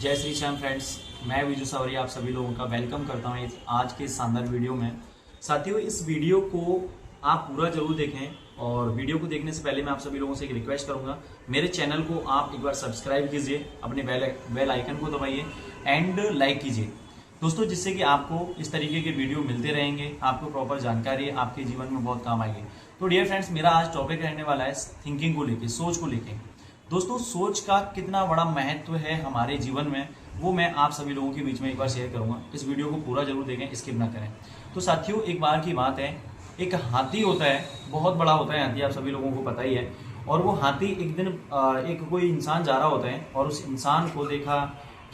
जय श्री श्याम फ्रेंड्स, मैं विजू सावरिया आप सभी लोगों का वेलकम करता हूं आज के इस शानदार वीडियो में। साथियों, इस वीडियो को आप पूरा जरूर देखें और वीडियो को देखने से पहले मैं आप सभी लोगों से एक रिक्वेस्ट करूंगा, मेरे चैनल को आप एक बार सब्सक्राइब कीजिए, अपने बेल आइकन को दबाइए एंड लाइक कीजिए दोस्तों, जिससे कि आपको इस तरीके के वीडियो मिलते रहेंगे, आपको प्रॉपर जानकारी आपके जीवन में बहुत काम आएगी। तो डियर फ्रेंड्स, मेरा आज टॉपिक रहने वाला है थिंकिंग को लेके, सोच को लेके। दोस्तों, सोच का कितना बड़ा महत्व है हमारे जीवन में, वो मैं आप सभी लोगों के बीच में एक बार शेयर करूंगा। इस वीडियो को पूरा जरूर देखें, स्किप ना करें। तो साथियों, एक बार की बात है, एक हाथी होता है, बहुत बड़ा होता है हाथी, आप सभी लोगों को पता ही है। और वो हाथी एक दिन एक कोई इंसान जा रहा होता है और उस इंसान को देखा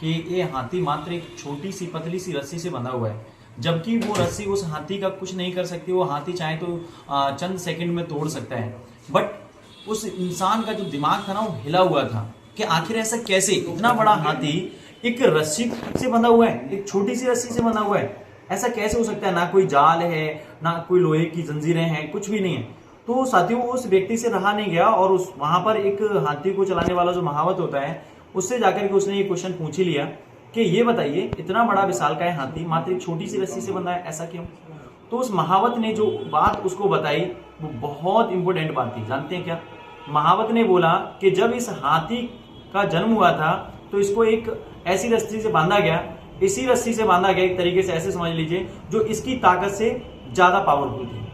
कि ये हाथी मात्र एक छोटी सी पतली सी रस्सी से बंधा हुआ है, जबकि वो रस्सी उस हाथी का कुछ नहीं कर सकती। वो हाथी चाहे तो चंद सेकंड में तोड़ सकता है, बट उस इंसान का जो दिमाग था ना, वो हिला हुआ था कि आखिर ऐसा कैसे, इतना बड़ा हाथी एक रस्सी से बंधा हुआ है, एक छोटी सी रस्सी से बंधा हुआ है, ऐसा कैसे हो सकता है? ना कोई जाल है, ना कोई लोहे की जंजीरें हैं, कुछ भी नहीं है। तो साथियों, उस व्यक्ति से रहा नहीं गया और उस वहां पर एक हाथी को चलाने वाला जो महावत होता है, उससे जाकर के उसने ये क्वेश्चन पूछ ही लिया कि ये बताइए, इतना बड़ा विशालकाय हाथी मात्र एक छोटी सी रस्सी से बंधा है, ऐसा क्यों? तो उस महावत ने जो बात उसको बताई, वो बहुत इंपॉर्टेंट बात थी। जानते हैं क्या? महावत ने बोला कि जब इस हाथी का जन्म हुआ था तो इसको एक ऐसी रस्सी से बांधा गया, इसी रस्सी से बांधा गया, एक तरीके से ऐसे समझ लीजिए, जो इसकी ताकत से ज्यादा पावरफुल थी।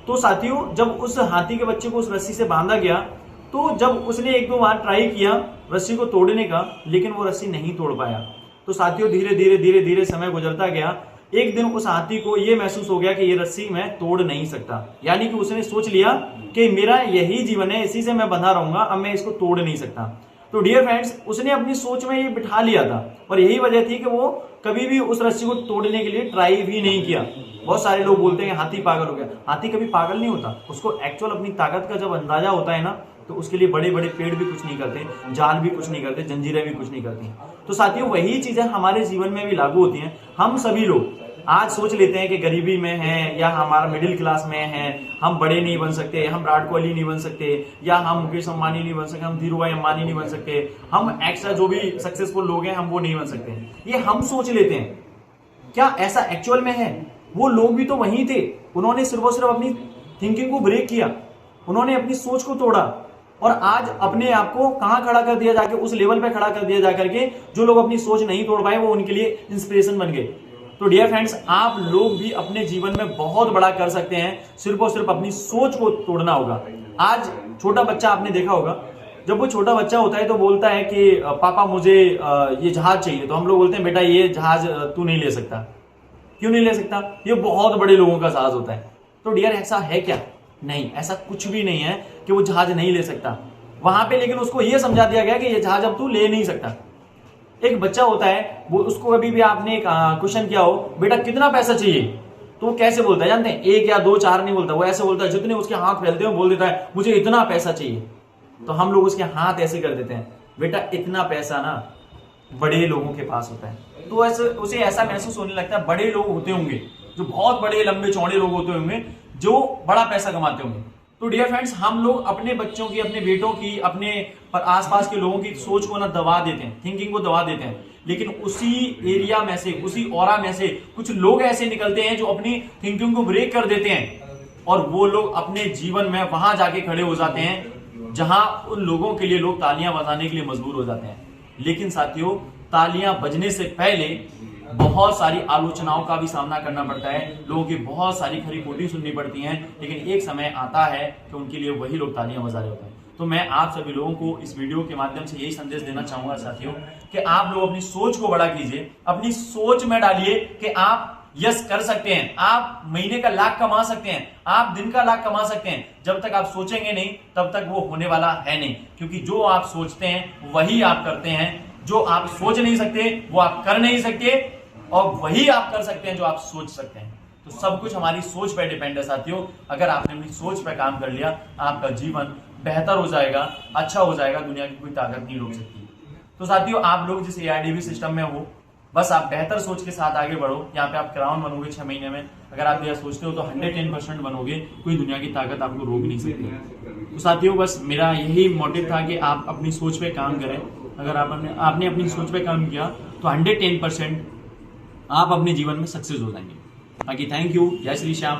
तो साथियों, जब उस हाथी के बच्चे को उस रस्सी से बांधा गया, तो जब उसने एक दो बार ट्राई किया रस्सी को तोड़ने का, लेकिन वो रस्सी नहीं तोड़ पाया। तो साथियों, धीरे धीरे धीरे धीरे समय गुजरता गया। एक दिन उस हाथी को यह महसूस हो गया कि ये रस्सी मैं तोड़ नहीं सकता, यानी कि उसने सोच लिया कि मेरा यही जीवन है, इसी से मैं बंधा रहूंगा, अब मैं इसको तोड़ नहीं सकता। तो डियर फ्रेंड्स, उसने अपनी सोच में ये बिठा लिया था और यही वजह थी कि वो कभी भी उस रस्सी को तोड़ने के लिए ट्राई भी नहीं किया। बहुत सारे लोग बोलते हैं हाथी पागल हो गया। हाथी कभी पागल नहीं होता, उसको एक्चुअल अपनी ताकत का जब अंदाजा होता है ना, तो उसके लिए बड़े बड़े पेड़ भी कुछ नहीं करते, जाल भी कुछ नहीं करते, जंजीरें भी कुछ नहीं करती। तो साथियों, वही चीजें हमारे जीवन में भी लागू होती हैं। हम सभी लोग आज सोच लेते हैं कि गरीबी में हैं, या हमारा मिडिल क्लास में है, हम बड़े नहीं बन सकते, हम विराट कोहली नहीं बन सकते, या हम मुकेश अंबानी नहीं बन सकते, हम धीरूभाई अंबानी नहीं बन सकते, हम एक्स्ट्रा जो भी सक्सेसफुल लोग हैं हम वो नहीं बन सकते। ये हम सोच लेते हैं। क्या ऐसा एक्चुअल में है? वो लोग भी तो वही थे, उन्होंने सिर्फ और सिर्फ अपनी थिंकिंग को ब्रेक किया, उन्होंने अपनी सोच को तोड़ा और आज अपने आप को कहां खड़ा कर दिया, जाके उस लेवल पे खड़ा कर दिया जाकर के। जो लोग अपनी सोच नहीं तोड़ पाए, वो उनके लिए इंस्पिरेशन बन गए। तो डियर फ्रेंड्स, आप लोग भी अपने जीवन में बहुत बड़ा कर सकते हैं, सिर्फ और सिर्फ अपनी सोच को तोड़ना होगा। आज छोटा बच्चा आपने देखा होगा, जब वो छोटा बच्चा होता है तो बोलता है कि पापा मुझे ये जहाज चाहिए, तो हम लोग बोलते हैं बेटा ये जहाज तू नहीं ले सकता। क्यों नहीं ले सकता? ये बहुत बड़े लोगों का जहाज होता है। तो डियर, ऐसा है क्या? नहीं, ऐसा कुछ भी नहीं है कि वो जहाज नहीं ले सकता वहां पे, लेकिन उसको यह समझा दिया गया कि ये जहाज अब तू ले नहीं सकता। एक बच्चा होता है, वो उसको कभी भी आपने क्वेश्चन किया हो, बेटा कितना पैसा चाहिए, तो वो कैसे बोलता है जानते हैं? एक या दो चार नहीं बोलता, वो ऐसे बोलता है, जितने उसके हाथ फैलते हैं बोल देता है मुझे इतना पैसा चाहिए। तो हम लोग उसके हाथ ऐसे कर देते हैं, बेटा इतना पैसा ना बड़े लोगों के पास होता है। तो ऐसे उसे ऐसा महसूस होने लगता है बड़े लोग होते होंगे, जो बहुत बड़े लंबे चौड़े लोग होते होंगे, जो बड़ा पैसा कमाते होंगे। तो डियर फ्रेंड्स, हम लोग अपने बच्चों की, अपने बेटों की, अपने आसपास के लोगों की सोच को ना दबा देते हैं, थिंकिंग को दबा देते हैं। लेकिन उसी एरिया में से, उसी ऑरा में से कुछ लोग ऐसे निकलते हैं जो अपनी थिंकिंग को ब्रेक कर देते हैं, और वो लोग अपने जीवन में वहां जाके खड़े हो जाते हैं जहां उन लोगों के लिए लोग तालियां बजाने के लिए मजबूर हो जाते हैं। लेकिन साथियों, तालियां बजने से पहले बहुत सारी आलोचनाओं का भी सामना करना पड़ता है, लोगों की बहुत सारी खरी खोटी सुननी पड़ती हैं, लेकिन एक समय आता है कि उनके लिए वही लोग तालियां बजा रहे होते हैं। तो मैं आप सभी लोगों को इस वीडियो के माध्यम से यही संदेश देना चाहूंगा साथियों, कि आप लोग अपनी सोच को बड़ा कीजिए, अपनी सोच में डालिए कि आप यस कर सकते हैं, आप महीने का लाख कमा सकते हैं, आप दिन का लाख कमा सकते हैं। जब तक आप सोचेंगे नहीं, तब तक वो होने वाला है नहीं, क्योंकि जो आप सोचते हैं वही आप करते हैं। जो आप सोच नहीं सकते वो आप कर नहीं सकते, और वही आप कर सकते हैं जो आप सोच सकते हैं। तो सब कुछ हमारी सोच पर डिपेंड है साथियों। अगर आपने अपनी सोच पर काम कर लिया, आपका जीवन बेहतर हो जाएगा, अच्छा हो जाएगा, दुनिया की कोई ताकत नहीं रोक सकती। तो साथियों, आप लोग जिस AIDB सिस्टम में हो, बस आप बेहतर सोच के साथ आगे बढ़ो। यहाँ पे आप क्राउन बनोगे 6 महीने में। अगर आप यह सोचते हो तो 110% बनोगे, कोई दुनिया की ताकत आपको रोक नहीं सकती। तो साथियों, बस मेरा यही मोटिव था कि आप अपनी सोच पे काम करें, अगर आपने अपनी सोच पे काम किया तो 110% आप अपने जीवन में सक्सेस हो जाएंगे। बाकी थैंक यू, जय श्री श्याम।